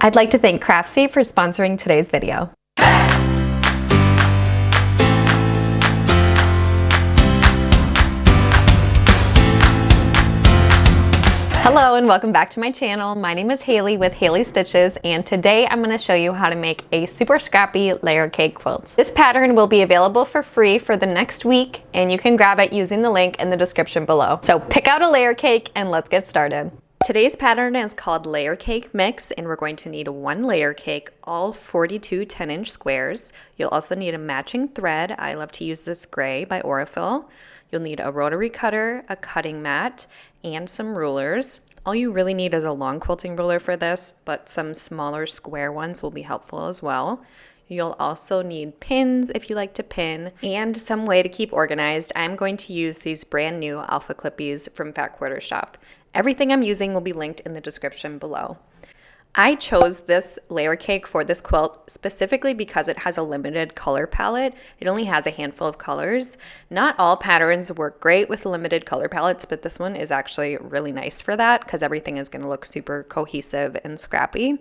I'd like to thank Craftsy for sponsoring today's video. Hello and welcome back to my channel. My name is Hailey with Hailey Stitches, and today I'm going to show you how to make a super scrappy layer cake quilt. This pattern will be available for free for the next week, and you can grab it using the link in the description below. So pick out a layer cake and let's get started. Today's pattern is called Layer Cake Mix, and we're going to need one layer cake, all 42 10-inch squares. You'll also need a matching thread. I love to use this gray by Aurifil. You'll need a rotary cutter, a cutting mat, and some rulers. All you really need is a long quilting ruler for this, but some smaller square ones will be helpful as well. You'll also need pins if you like to pin, and some way to keep organized. I'm going to use these brand new Alpha Clippies from Fat Quarter Shop. Everything I'm using will be linked in the description below. I chose this layer cake for this quilt specifically because it has a limited color palette. It only has a handful of colors. Not all patterns work great with limited color palettes, but this one is actually really nice for that because everything is going to look super cohesive and scrappy.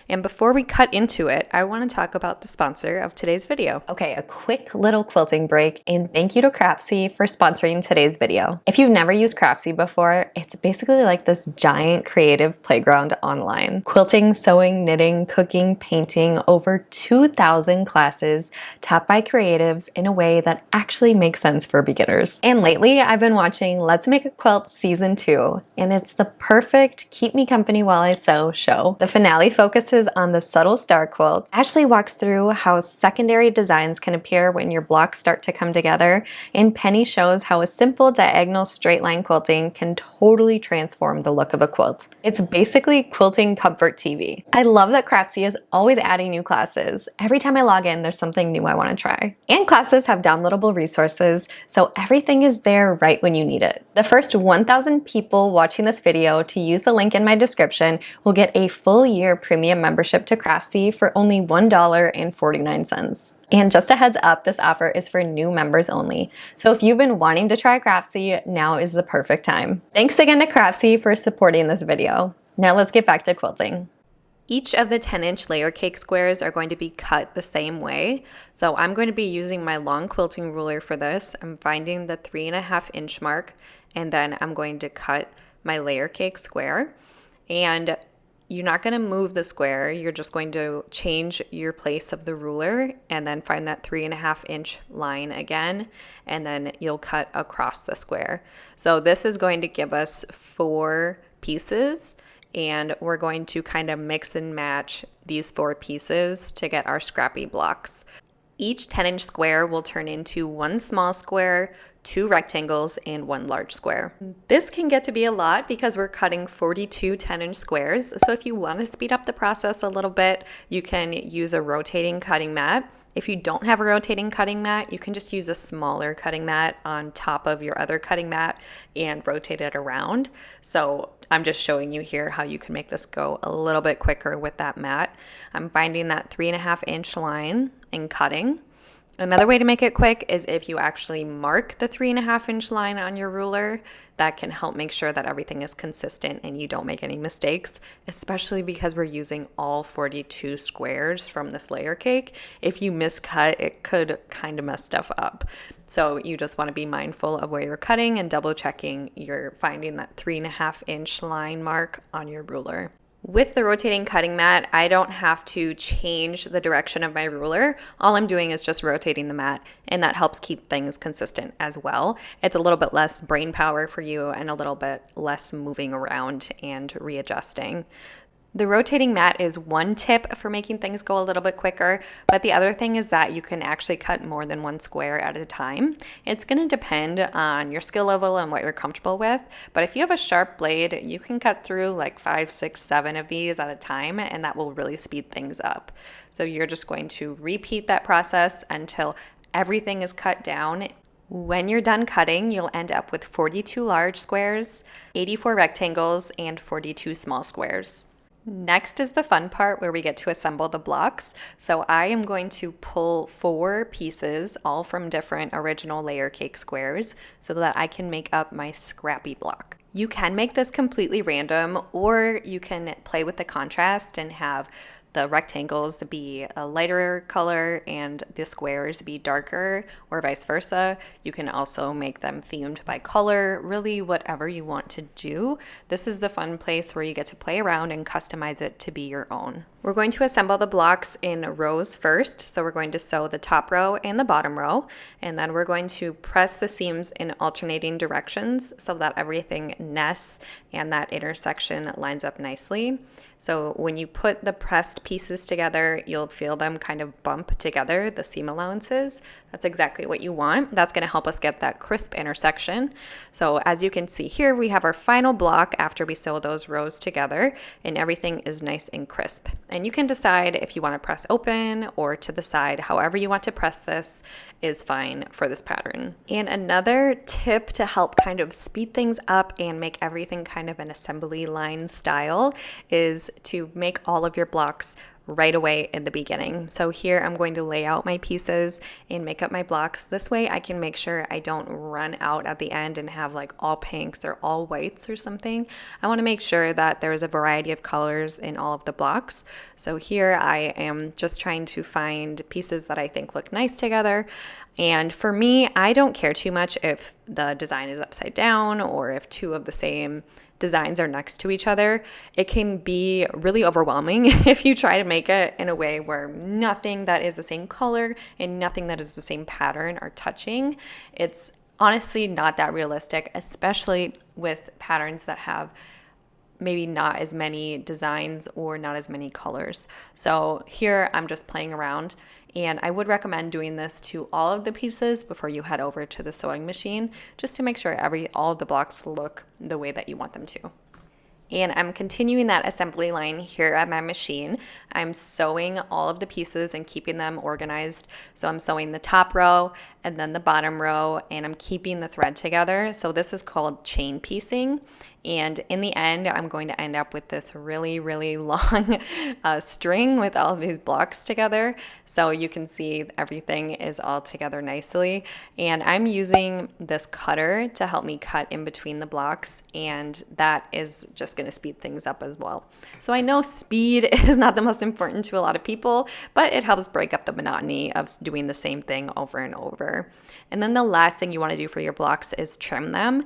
And before we cut into it, I want to talk about the sponsor of today's video. Okay, a quick little quilting break, and thank you to Craftsy for sponsoring today's video. If you've never used Craftsy before, it's basically like this giant creative playground online. Quilting, sewing, knitting, cooking, painting, over 2,000 classes taught by creatives in a way that actually makes sense for beginners. And lately I've been watching Let's Make a Quilt Season 2, and it's the perfect keep me company while I sew show. The finale focuses on the subtle star quilt. Ashley walks through how secondary designs can appear when your blocks start to come together, and Penny shows how a simple diagonal straight line quilting can totally transform the look of a quilt. It's basically quilting comfort TV. I love that Craftsy is always adding new classes. Every time I log in, there's something new I want to try. And classes have downloadable resources, so everything is there right when you need it. The first 1,000 people watching this video to use the link in my description will get a full year premium membership to Craftsy for only $1.49. And just a heads up, this offer is for new members only. So if you've been wanting to try Craftsy, now is the perfect time. Thanks again to Craftsy for supporting this video. Now let's get back to quilting. Each of the 10-inch layer cake squares are going to be cut the same way. So I'm going to be using my long quilting ruler for this. I'm finding the 3.5-inch mark, and then I'm going to cut my layer cake square. And you're not going to move the square, you're just going to change your place of the ruler and then find that 3.5-inch line again, and then you'll cut across the square. So this is going to give us 4 pieces, and we're going to kind of mix and match these 4 pieces to get our scrappy blocks. Each 10-inch square will turn into 1 small square, 2 rectangles, and 1 large square. This can get to be a lot because we're cutting 42 10-inch squares. So if you want to speed up the process a little bit, you can use a rotating cutting mat. If you don't have a rotating cutting mat, you can just use a smaller cutting mat on top of your other cutting mat and rotate it around. So I'm just showing you here how you can make this go a little bit quicker with that mat. I'm finding that 3.5-inch line and cutting. Another way to make it quick is if you actually mark the 3.5-inch line on your ruler. That can help make sure that everything is consistent and you don't make any mistakes, especially because we're using all 42 squares from this layer cake. If you miscut, it could kind of mess stuff up. So you just want to be mindful of where you're cutting and double checking you're finding that 3.5-inch line mark on your ruler. With the rotating cutting mat, I don't have to change the direction of my ruler. All I'm doing is just rotating the mat, and that helps keep things consistent as well. It's a little bit less brain power for you and a little bit less moving around and readjusting. The rotating mat is one tip for making things go a little bit quicker, but the other thing is that you can actually cut more than 1 square at a time. It's going to depend on your skill level and what you're comfortable with, but if you have a sharp blade, you can cut through like 5, 6, 7 of these at a time, and that will really speed things up. So you're just going to repeat that process until everything is cut down. When you're done cutting, you'll end up with 42 large squares, 84 rectangles, and 42 small squares. Next is the fun part where we get to assemble the blocks. So I am going to pull 4 pieces, all from different original layer cake squares, so that I can make up my scrappy block. You can make this completely random, or you can play with the contrast and have the rectangles be a lighter color and the squares be darker, or vice versa. You can also make them themed by color, really whatever you want to do. This is the fun place where you get to play around and customize it to be your own. We're going to assemble the blocks in rows first. So we're going to sew the top row and the bottom row, and then we're going to press the seams in alternating directions so that everything nests and that intersection lines up nicely. So when you put the pressed pieces together, you'll feel them kind of bump together, the seam allowances. That's exactly what you want. That's going to help us get that crisp intersection. So as you can see here, we have our final block after we sew those rows together, and everything is nice and crisp. And you can decide if you want to press open or to the side. However you want to press this is fine for this pattern. And another tip to help kind of speed things up and make everything kind of an assembly line style is to make all of your blocks right away in the beginning. So here I'm going to lay out my pieces and make up my blocks. This way I can make sure I don't run out at the end and have like all pinks or all whites or something. I want to make sure that there's a variety of colors in all of the blocks. So here I am just trying to find pieces that I think look nice together. And for me, I don't care too much if the design is upside down or if two of the same designs are next to each other. It can be really overwhelming if you try to make it in a way where nothing that is the same color and nothing that is the same pattern are touching. It's honestly not that realistic, especially with patterns that have maybe not as many designs or not as many colors. So here I'm just playing around, and I would recommend doing this to all of the pieces before you head over to the sewing machine, just to make sure all of the blocks look the way that you want them to. And I'm continuing that assembly line here at my machine. I'm sewing all of the pieces and keeping them organized. So I'm sewing the top row and then the bottom row, and I'm keeping the thread together. So this is called chain piecing. And in the end, I'm going to end up with this really, really long string with all of these blocks together. So you can see everything is all together nicely. And I'm using this cutter to help me cut in between the blocks, and that is just going to speed things up as well. So I know speed is not the most important to a lot of people, but it helps break up the monotony of doing the same thing over and over. And then the last thing you want to do for your blocks is trim them.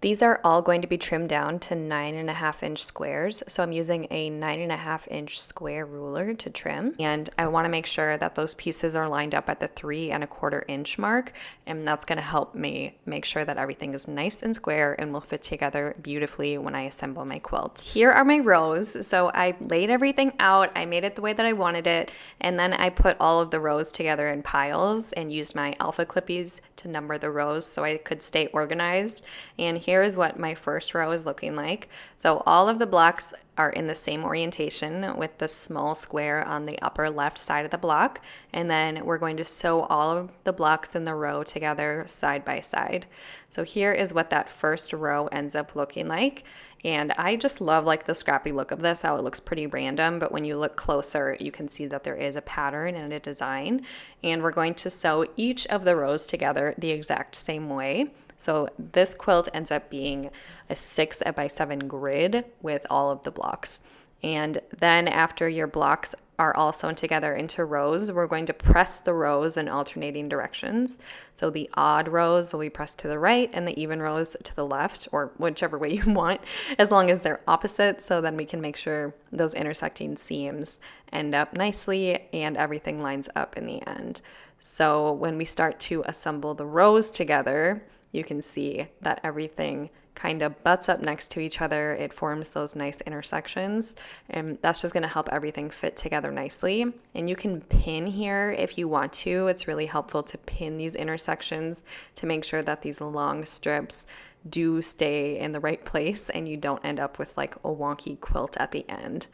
These are all going to be trimmed down to 9.5-inch squares. So I'm using a 9.5-inch square ruler to trim. And I want to make sure that those pieces are lined up at the 3.25-inch mark. And that's going to help me make sure that everything is nice and square and will fit together beautifully when I assemble my quilt. Here are my rows. So I laid everything out. I made it the way that I wanted it. And then I put all of the rows together in piles and used my alpha clippies to number the rows so I could stay organized. And here is what my first row is looking like. So all of the blocks are in the same orientation with the small square on the upper left side of the block. And then we're going to sew all of the blocks in the row together side by side. So here is what that first row ends up looking like. And I just love like the scrappy look of this, how it looks pretty random, but when you look closer, you can see that there is a pattern and a design. And we're going to sew each of the rows together the exact same way. So this quilt ends up being a 6x7 grid with all of the blocks. And then after your blocks are all sewn together into rows, we're going to press the rows in alternating directions. So the odd rows will be pressed to the right and the even rows to the left, or whichever way you want, as long as they're opposite. So then we can make sure those intersecting seams end up nicely and everything lines up in the end. So when we start to assemble the rows together, you can see that everything kind of butts up next to each other. It forms those nice intersections, and that's just going to help everything fit together nicely. And you can pin here if you want to. It's really helpful to pin these intersections to make sure that these long strips do stay in the right place and you don't end up with like a wonky quilt at the end.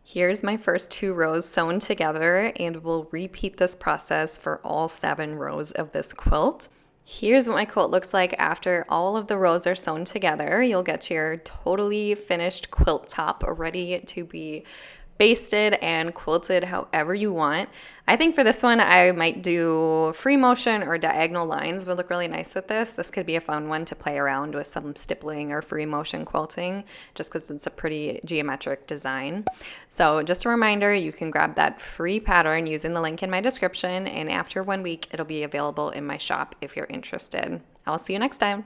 Here's my first 2 rows sewn together, and we'll repeat this process for all 7 rows of this quilt. Here's what my quilt looks like after all of the rows are sewn together. You'll get your totally finished quilt top ready to be basted and quilted however you want. I think for this one, I might do free motion or diagonal lines would look really nice with this. This could be a fun one to play around with some stippling or free motion quilting, just because it's a pretty geometric design. So just a reminder, you can grab that free pattern using the link in my description, and after 1 week, it'll be available in my shop if you're interested. I'll see you next time.